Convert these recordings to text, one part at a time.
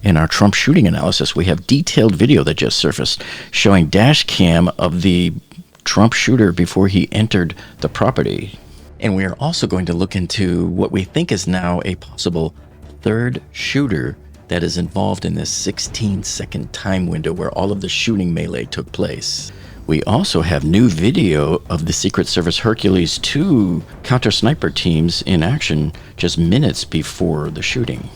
In our Trump shooting analysis, we have detailed video that just surfaced showing dash cam of the Trump shooter before he entered the property. And we are also going to look into what we think is now a possible third shooter that is involved in this 16-second time window where all of the shooting melee took place. We also have new video of the Secret Service Hercules 2 counter-sniper teams in action just minutes before the shooting.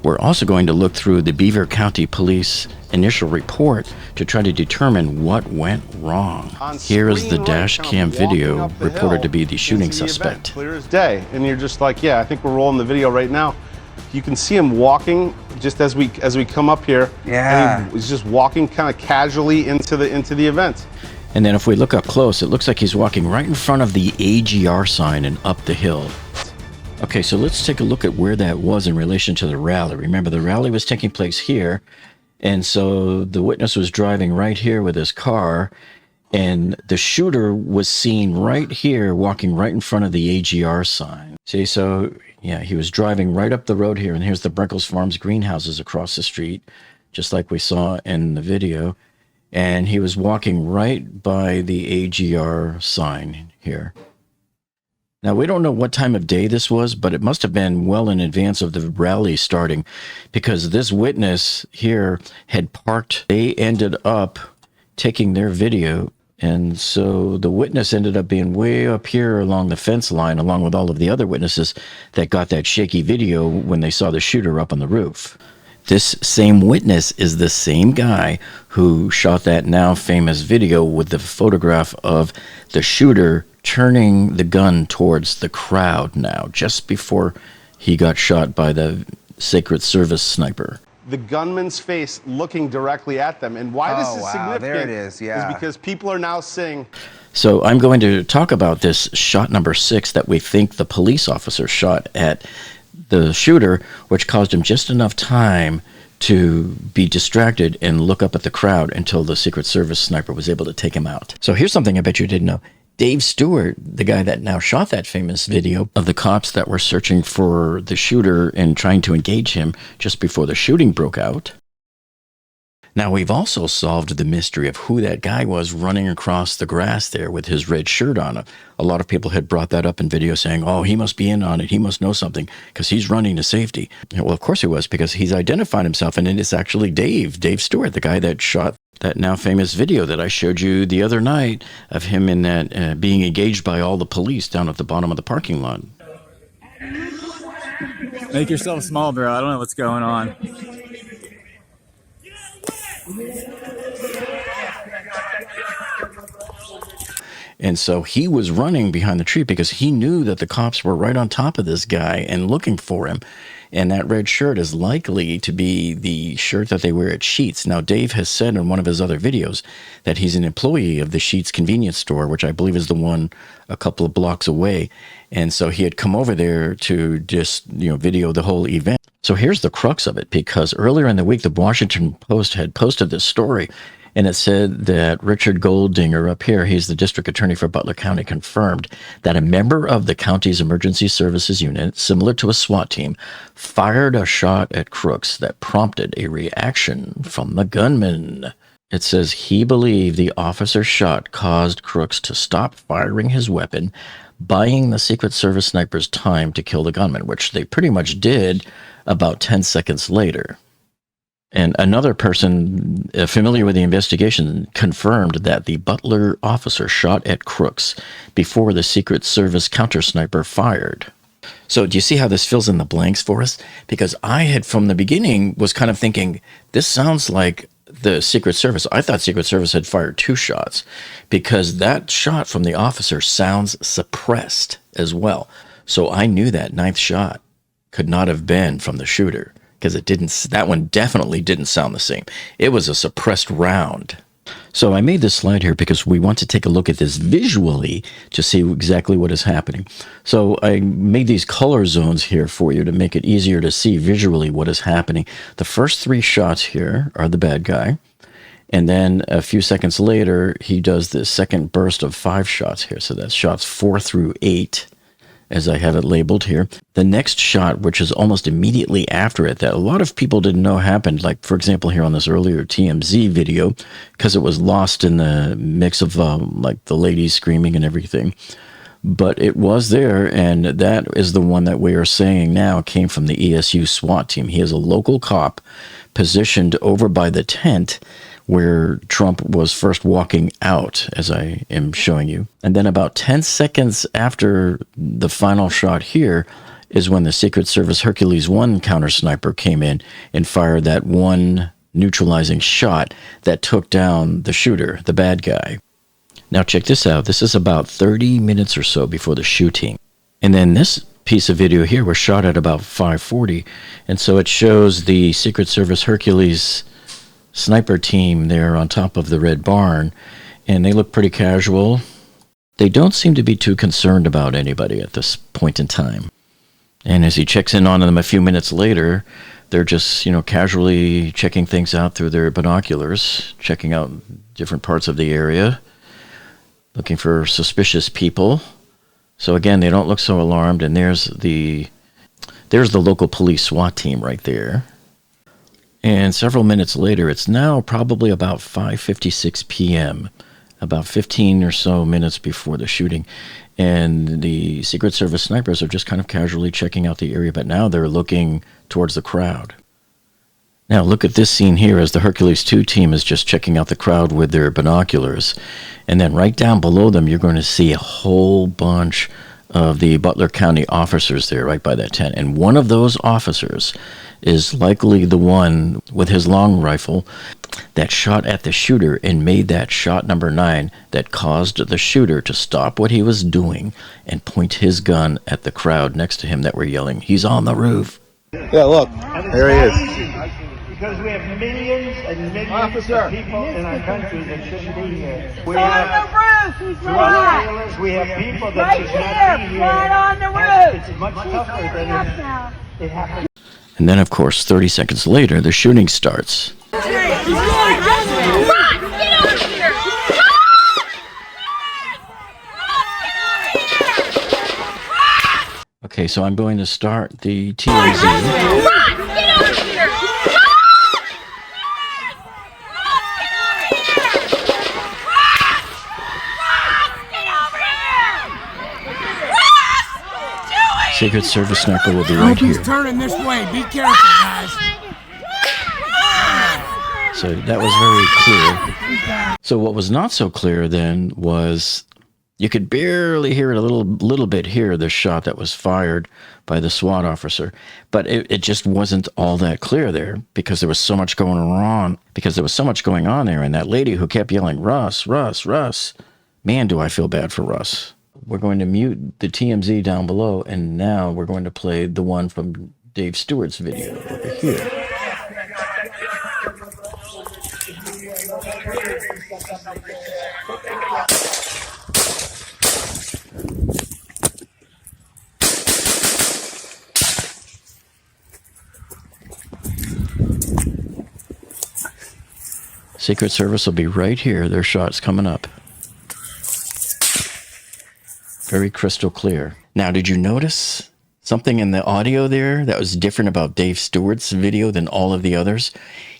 We're also going to look through the Beaver County Police initial report to try to determine what went wrong. Here is the dash cam video reported to be the shooting suspect. Clear as day, and you're just like, yeah, I think we're rolling the video right now. You can see him walking just as we come up here. Yeah, and he's just walking kind of casually into the event. And then if we look up close, it looks like he's walking right in front of the AGR sign and up the hill. Okay, so let's take a look at where that was in relation to the rally. Remember, the rally was taking place here, and so the witness was driving right here with his car, and the shooter was seen right here, walking right in front of the AGR sign. See, so, yeah, he was driving right up the road here, and here's the Brinkles Farms greenhouses across the street, just like we saw in the video, and he was walking right by the AGR sign here. Now, we don't know what time of day this was, but it must have been well in advance of the rally starting because this witness here had parked. They ended up taking their video, and so the witness ended up being way up here along the fence line, along with all of the other witnesses that got that shaky video when they saw the shooter up on the roof. This same witness is the same guy who shot that now famous video with the photograph of the shooter turning the gun towards the crowd now, just before he got shot by the Secret Service sniper. The gunman's face looking directly at them. And why this is significant there it is because people are now saying... So I'm going to talk about this shot number 6 that we think the police officer shot at the shooter, which caused him just enough time to be distracted and look up at the crowd until the Secret Service sniper was able to take him out. So here's something I bet you didn't know. Dave Stewart, the guy that now shot that famous video of the cops that were searching for the shooter and trying to engage him just before the shooting broke out. Now, we've also solved the mystery of who that guy was running across the grass there with his red shirt on. A lot of people had brought that up in video saying, oh, he must be in on it. He must know something because he's running to safety. Well, of course he was, because he's identified himself, and it is actually Dave Stewart, the guy that shot that now famous video that I showed you the other night of him in that being engaged by all the police down at the bottom of the parking lot. Make yourself small, bro. I don't know what's going on. And so he was running behind the tree because he knew that the cops were right on top of this guy and looking for him. And that red shirt is likely to be the shirt that they wear at Sheetz. Now, Dave has said in one of his other videos that he's an employee of the Sheetz convenience store, which I believe is the one a couple of blocks away. And so he had come over there to just, video the whole event. So here's the crux of it, because earlier in the week, the Washington Post had posted this story, and it said that Richard Goldinger up here, he's the district attorney for Butler County, confirmed that a member of the county's emergency services unit, similar to a SWAT team, fired a shot at Crooks that prompted a reaction from the gunman. It says he believed the officer's shot caused Crooks to stop firing his weapon, buying the Secret Service snipers time to kill the gunman, which they pretty much did about 10 seconds later. And another person familiar with the investigation confirmed that the Butler officer shot at Crooks before the Secret Service counter-sniper fired. So do you see how this fills in the blanks for us? Because I had, from the beginning, was kind of thinking, this sounds like the Secret Service. I thought Secret Service had fired 2 shots because that shot from the officer sounds suppressed as well. So I knew that 9th shot could not have been from the shooter, because that one definitely didn't sound the same. It was a suppressed round. So I made this slide here because we want to take a look at this visually to see exactly what is happening. So I made these color zones here for you to make it easier to see visually what is happening. The first 3 shots here are the bad guy. And then a few seconds later, he does the second burst of 5 shots here. So that's shots 4 through 8. as I have it labeled here. The next shot, which is almost immediately after it, that a lot of people didn't know happened, like, for example, here on this earlier TMZ video, because it was lost in the mix of, like, the ladies screaming and everything. But it was there, and that is the one that we are saying now came from the ESU SWAT team. He is a local cop positioned over by the tent where Trump was first walking out, as I am showing you. And then about 10 seconds after the final shot here is when the Secret Service Hercules 1 counter sniper came in and fired that one neutralizing shot that took down the shooter, the bad guy. Now check this out. This is about 30 minutes or so before the shooting. And then this piece of video here was shot at about 5:40. And so it shows the Secret Service Hercules sniper team there on top of the red barn. And they look pretty casual. They don't seem to be too concerned about anybody at this point in time. And as he checks in on them a few minutes later, they're just, casually checking things out through their binoculars, checking out different parts of the area, looking for suspicious people. So again, they don't look so alarmed. And there's the local police SWAT team right there. And several minutes later, it's now probably about 5:56 p.m., about 15 or so minutes before the shooting. And the Secret Service snipers are just kind of casually checking out the area, but now they're looking towards the crowd. Now look at this scene here as the Hercules 2 team is just checking out the crowd with their binoculars. And then right down below them, you're going to see a whole bunch of the Butler County officers there right by that tent. And one of those officers is likely the one with his long rifle that shot at the shooter and made that shot number 9 that caused the shooter to stop what he was doing and point his gun at the crowd next to him that were yelling, "He's on the roof." Yeah, look, there he is. Because we have millions and millions of people in our country that shouldn't be here. We on the roof, he's right. dealers, we have people that Right should not be here, here. right on the roof. It's much tougher He's up than now. it happened. And then, of course, 30 seconds later, the shooting starts. Okay, so I'm going to start the TMZ. Secret Service sniper will be right here. He's turning this way. Be careful, guys. So that was very clear. So what was not so clear then was you could barely hear it a little bit here, the shot that was fired by the SWAT officer. But it just wasn't all that clear there because there was so much going on. Because there was so much going on there. And that lady who kept yelling, "Russ, Russ, Russ." Man, do I feel bad for Russ. We're going to mute the TMZ down below, and now we're going to play the one from Dave Stewart's video over here. Secret Service will be right here. Their shot's coming up. Very crystal clear. Now, did you notice something in the audio there that was different about Dave Stewart's video than all of the others?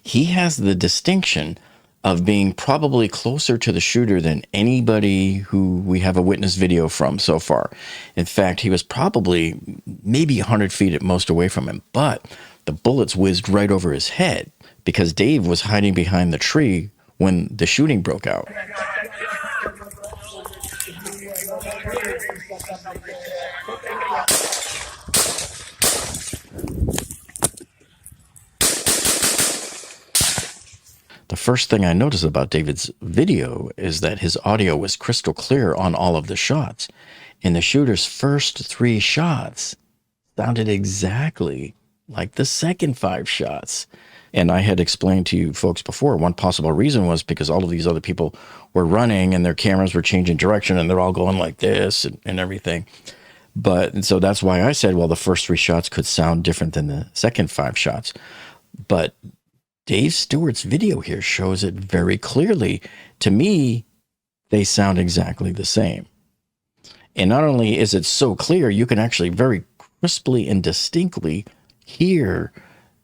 He has the distinction of being probably closer to the shooter than anybody who we have a witness video from so far. In fact, he was probably maybe 100 feet at most away from him, but the bullets whizzed right over his head because Dave was hiding behind the tree when the shooting broke out. The first thing I noticed about David's video is that his audio was crystal clear on all of the shots. And the shooter's first 3 shots sounded exactly like the second 5 shots. And I had explained to you folks before, one possible reason was because all of these other people were running and their cameras were changing direction and they're all going like this and everything. And so that's why I said, well, the first 3 shots could sound different than the second 5 shots. But Dave Stewart's video here shows it very clearly. To me, they sound exactly the same. And not only is it so clear, you can actually very crisply and distinctly hear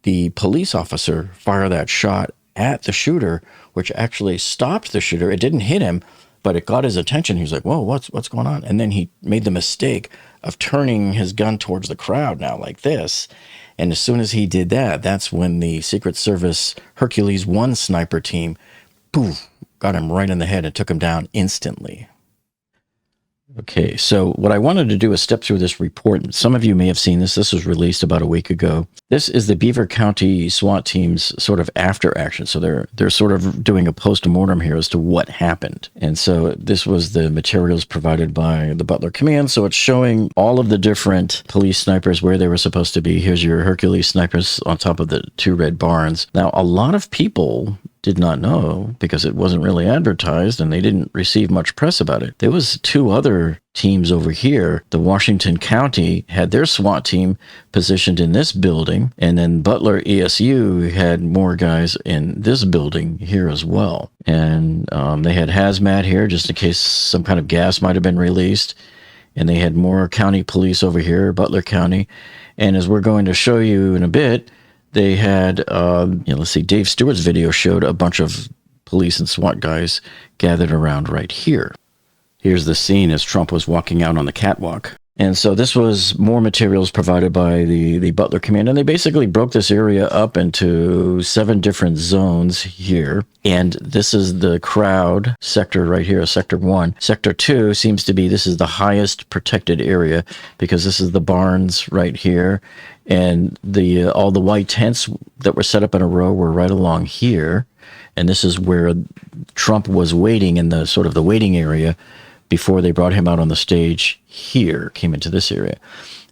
the police officer fire that shot at the shooter, which actually stopped the shooter. It didn't hit him, but it got his attention. He was like, whoa, what's going on? And then he made the mistake of turning his gun towards the crowd now like this. And as soon as he did that, that's when the Secret Service Hercules 1 sniper team, poof, got him right in the head and took him down instantly. Okay, so what I wanted to do is step through this report. Some of you may have seen this. This was released about a week ago. This is the Beaver County SWAT team's sort of after action. So they're sort of doing a post-mortem here as to what happened. And so this was the materials provided by the Butler Command. So it's showing all of the different police snipers where they were supposed to be. Here's your Hercules snipers on top of the 2 red barns. Now, a lot of people did not know because it wasn't really advertised and they didn't receive much press about it. There was 2 other teams over here. The Washington County had their SWAT team positioned in this building, and then Butler ESU had more guys in this building here as well. And they had hazmat here just in case some kind of gas might have been released. And they had more county police over here, Butler County. And as we're going to show you in a bit, they had, let's see, Dave Stewart's video showed a bunch of police and SWAT guys gathered around right here. Here's the scene as Trump was walking out on the catwalk. And so this was more materials provided by the Butler Command. And they basically broke this area up into 7 different zones here. And this is the crowd sector right here, Sector 1. Sector 2 seems to be, this is the highest protected area because this is the barns right here. And all the white tents that were set up in a row were right along here. And this is where Trump was waiting in the sort of the waiting area before they brought him out on the stage here, came into this area.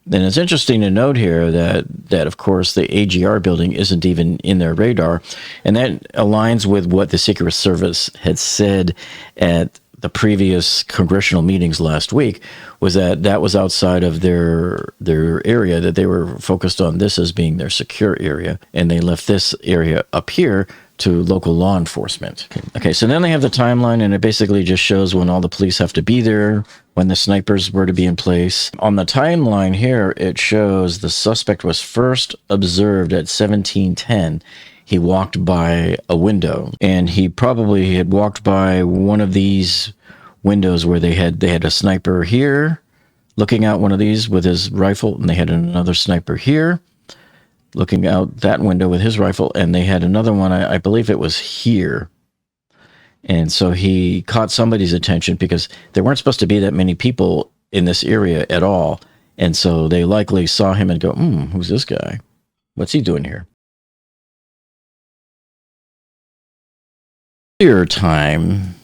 Then it's interesting to note here that of course, the AGR building isn't even in their radar. And that aligns with what the Secret Service had said at the previous congressional meetings last week, was that was outside of their area, that they were focused on this as being their secure area. And they left this area up here to local law enforcement. Okay, so then they have the timeline, and it basically just shows when all the police have to be there, when the snipers were to be in place. On the timeline here, it shows the suspect was first observed at 1710. He walked by a window, and he probably had walked by one of these windows where they had a sniper here, looking out one of these with his rifle, and they had another sniper here, looking out that window with his rifle, and they had another one, I believe it was here. And so he caught somebody's attention because there weren't supposed to be that many people in this area at all. And so they likely saw him and go, who's this guy? What's he doing here? Earlier time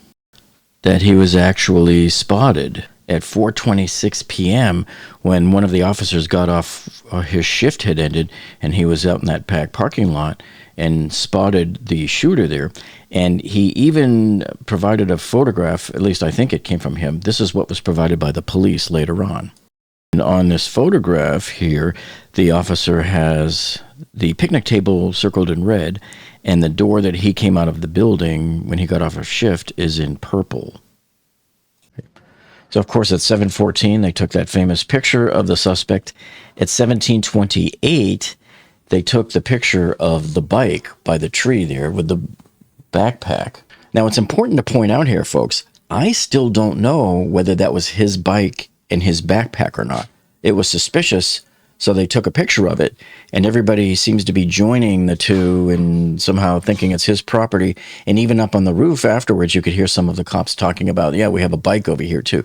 that he was actually spotted at 4:26 p.m. when one of the officers got off, his shift had ended, and he was out in that packed parking lot and spotted the shooter there. And he even provided a photograph, at least I think it came from him. This is what was provided by the police later on. And on this photograph here, the officer has the picnic table circled in red, and the door that he came out of the building when he got off of shift is in purple. So, of course, at 7:14, they took that famous picture of the suspect. At 17:28, they took the picture of the bike by the tree there with the backpack. Now, it's important to point out here, folks, I still don't know whether that was his bike and his backpack or not. It was suspicious, so they took a picture of it, and everybody seems to be joining the two and somehow thinking it's his property. And even up on the roof afterwards, you could hear some of the cops talking about, yeah, we have a bike over here too.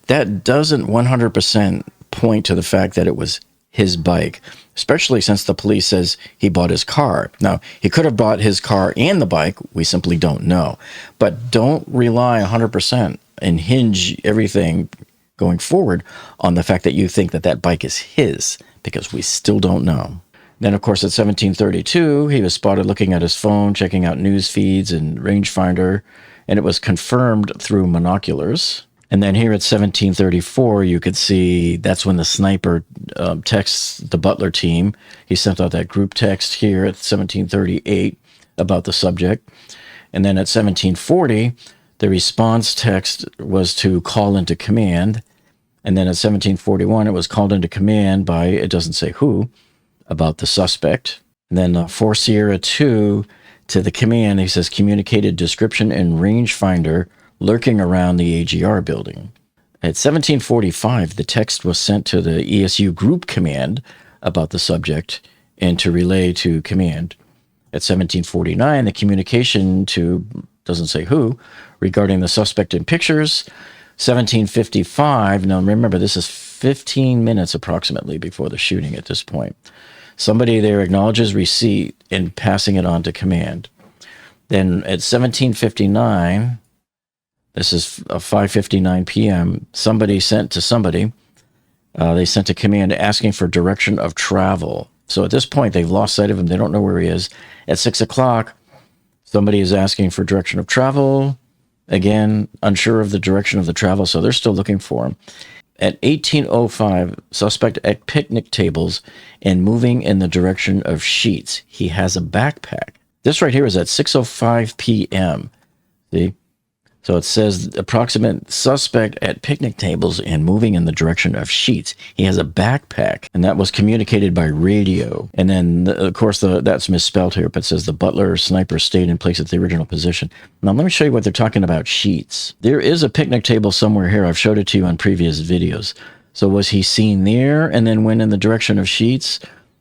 That doesn't 100% point to the fact that it was his bike, especially since the police says he bought his car. Now, he could have bought his car and the bike. We simply don't know. But don't rely 100% and hinge everything going forward on the fact that you think that that bike is his, because we still don't know. Then, of course, at 17:32, he was spotted looking at his phone, checking out news feeds and rangefinder, and it was confirmed through monoculars. And then here at 17:34, you could see that's when the sniper texts the Butler team. He sent out that group text here at 17:38 about the subject. And then at 17:40, the response text was to call into command. And then at 1741, it was called into command by, it doesn't say who, about the suspect. And then 4 Sierra 2 to the command, he says, communicated description and rangefinder lurking around the AGR building. At 1745, the text was sent to the ESU group command about the subject and to relay to command. At 1749, the communication to, doesn't say who, regarding the suspect in pictures. 1755, now remember, this is 15 minutes approximately before the shooting at this point. Somebody there acknowledges receipt and passing it on to command. Then at 1759, this is 5:59 p.m., somebody sent to somebody, they sent a command asking for direction of travel. So at this point, they've lost sight of him. They don't know where he is. At 6 o'clock, somebody is asking for direction of travel. Again, unsure of the direction of the travel, so they're still looking for him. At 18:05, suspect at picnic tables and moving in the direction of sheets. He has a backpack. This right here is at 6:05 p.m. See? So it says approximate suspect at picnic tables and moving in the direction of sheets. He has a backpack, and that was communicated by radio. And then, of course, that's misspelled here, but it says the Butler sniper stayed in place at the original position. Now, let me show you what they're talking about sheets. There is a picnic table somewhere here. I've showed it to you on previous videos. So was he seen there and then went in the direction of sheets?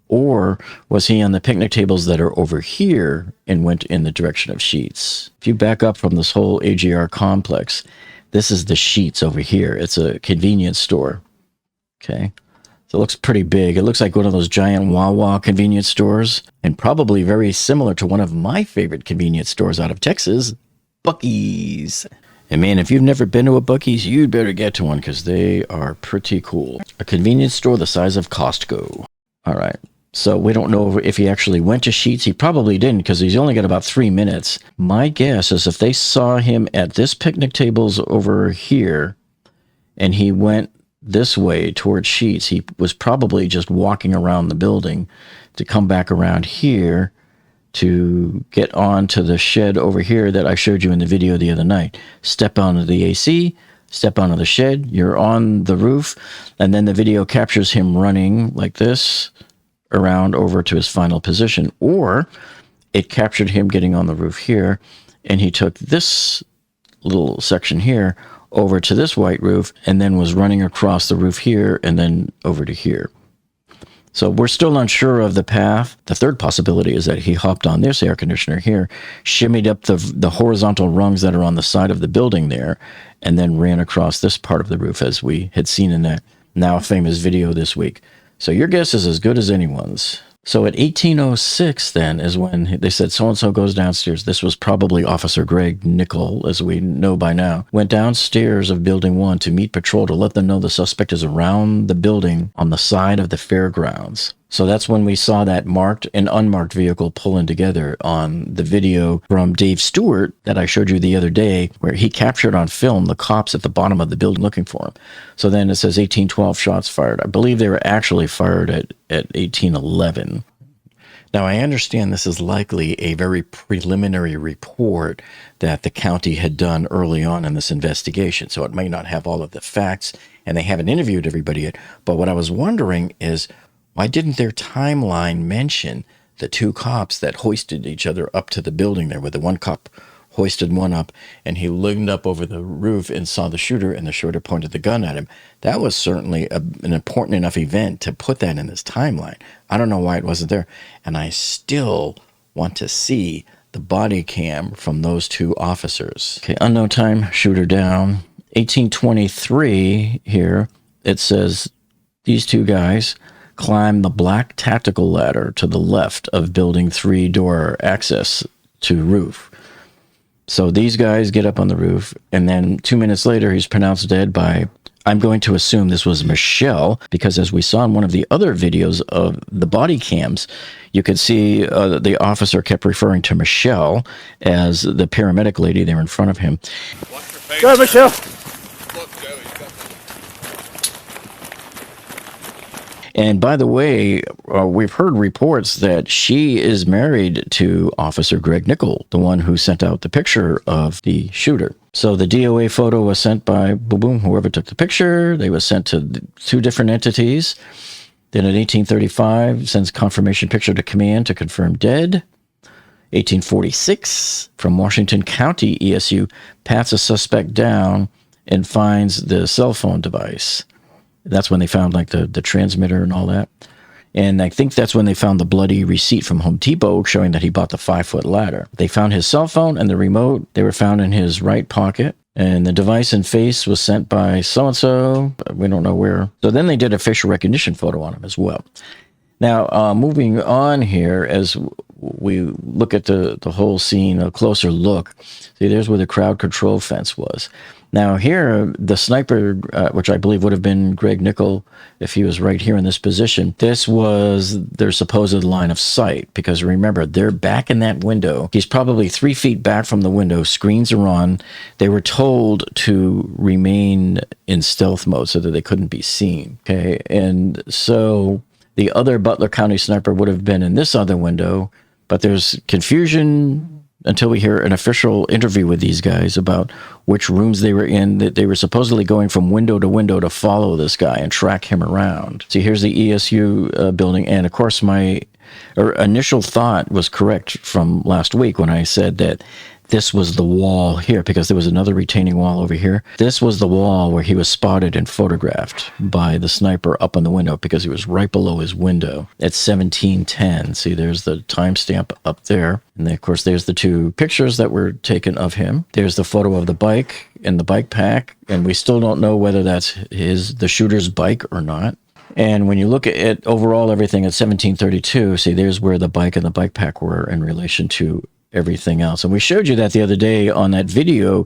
Or was he on the picnic tables that are over here and went in the direction of sheets? If you back up from this whole AGR complex, this is the sheets over here. It's a convenience store. Okay. So it looks pretty big. It looks like one of those giant Wawa convenience stores, and probably very similar to one of my favorite convenience stores out of Texas, Buc-ee's. And man, if you've never been to a Buc-ee's, you'd better get to one because they are pretty cool. A convenience store the size of Costco. All right. So we don't know if he actually went to sheets. He probably didn't because he's only got about 3 minutes. My guess is if they saw him at this picnic tables over here and he went this way towards sheets, he was probably just walking around the building to come back around here to get onto the shed over here that I showed you in the video the other night. Step onto the AC, step onto the shed, you're on the roof, and then the video captures him running like this around over to his final position, or it captured him getting on the roof here, and he took this little section here over to this white roof and then was running across the roof here and then over to here. So we're still unsure of the path. The third possibility is that he hopped on this air conditioner here, shimmied up the horizontal rungs that are on the side of the building there, and then ran across this part of the roof as we had seen in that now famous video this week. So your guess is as good as anyone's. So at 1806 then is when they said so-and-so goes downstairs. This was probably Officer Greg Nickel, as we know by now. Went downstairs of Building 1 to meet patrol to let them know the suspect is around the building on the side of the fairgrounds. So that's when we saw that marked and unmarked vehicle pulling together on the video from Dave Stewart that I showed you the other day, where he captured on film the cops at the bottom of the building looking for him. So then it says 1812 shots fired. I believe they were actually fired at 1811. Now, I understand this is likely a very preliminary report that the county had done early on in this investigation, so it may not have all of the facts, and they haven't interviewed everybody yet. But what I was wondering is, why didn't their timeline mention the two cops that hoisted each other up to the building there, where the one cop hoisted one up and he looked up over the roof and saw the shooter, and the shooter pointed the gun at him? That was certainly an important enough event to put that in this timeline. I don't know why it wasn't there. And I still want to see the body cam from those two officers. Okay, unknown time, shooter down. 1823 here, it says these two guys climbed the black tactical ladder to the left of Building 3 door access to roof. So these guys get up on the roof, and then 2 minutes later, he's pronounced dead by, I'm going to assume this was Michelle, because as we saw in one of the other videos of the body cams, you could see the officer kept referring to Michelle as the paramedic lady there in front of him. Go, Michelle. And by the way, we've heard reports that she is married to Officer Greg Nickel, the one who sent out the picture of the shooter. So the DOA photo was sent by boom, whoever took the picture. They was sent to 2 different entities. Then in 1835, sends confirmation picture to command to confirm dead. 1846, from Washington County ESU, pats a suspect down and finds the cell phone device. That's when they found like the transmitter and all that. And I think that's when they found the bloody receipt from Home Depot showing that he bought the 5-foot ladder. They found his cell phone and the remote. They were found in his right pocket. And the device and face was sent by so-and-so. We don't know where. So then they did a facial recognition photo on him as well. Now, moving on here, as we look at the whole scene, a closer look. See, there's where the crowd control fence was. Now here, the sniper, which I believe would have been Greg Nickel if he was right here in this position, this was their supposed line of sight. Because remember, they're back in that window. He's probably 3 feet back from the window. Screens are on. They were told to remain in stealth mode so that they couldn't be seen. Okay, and so the other Butler County sniper would have been in this other window, but there's confusion until we hear an official interview with these guys about which rooms they were in, that they were supposedly going from window to follow this guy and track him around. See, here's the ESU building, and of course my initial thought was correct from last week when I said that this was the wall here, because there was another retaining wall over here. This was the wall where he was spotted and photographed by the sniper up on the window, because he was right below his window at 17:10. See, there's the timestamp up there. And then, of course, there's the 2 pictures that were taken of him. There's the photo of the bike and the bike pack. And we still don't know whether that's the shooter's bike or not. And when you look at overall everything at 1732, see, there's where the bike and the bike pack were in relation to everything else. And we showed you that the other day on that video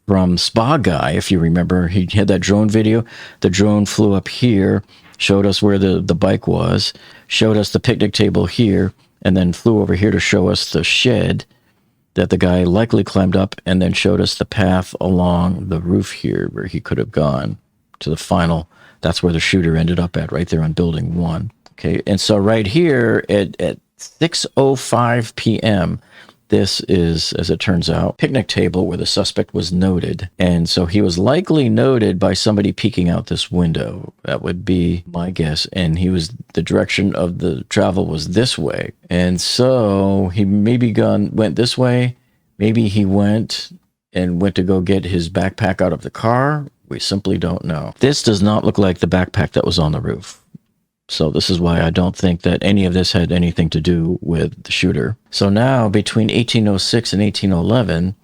from Spa Guy, if you remember. He had that drone video. The drone flew up here, showed us where the bike was, showed us the picnic table here, and then flew over here to show us the shed that the guy likely climbed up, and then showed us the path along the roof here where he could have gone to the final. That's where the shooter ended up at, right there on building 1. Okay, and so right here at 6:05 p.m., this is, as it turns out, picnic table where the suspect was noted. And so he was likely noted by somebody peeking out this window. That would be my guess. And the direction of the travel was this way. And so he maybe went this way. Maybe he went to go get his backpack out of the car. We simply don't know. This does not look like the backpack that was on the roof. So this is why I don't think that any of this had anything to do with the shooter. So now, between 1806 and 1811,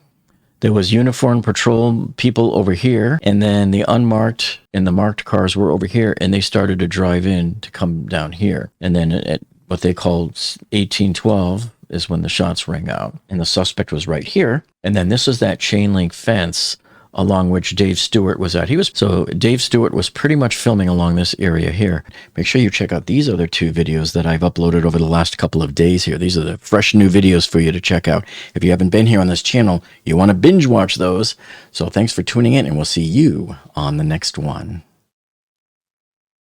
there was uniformed patrol people over here, and then the unmarked and the marked cars were over here, and they started to drive in to come down here. And then at what they called 1812 is when the shots rang out, and the suspect was right here. And then this is that chain link fence along which Dave Stewart was at. So Dave Stewart was pretty much filming along this area here. Make sure you check out these other 2 videos that I've uploaded over the last couple of days here. These are the fresh new videos for you to check out. If you haven't been here on this channel, you want to binge watch those. So thanks for tuning in, and we'll see you on the next one.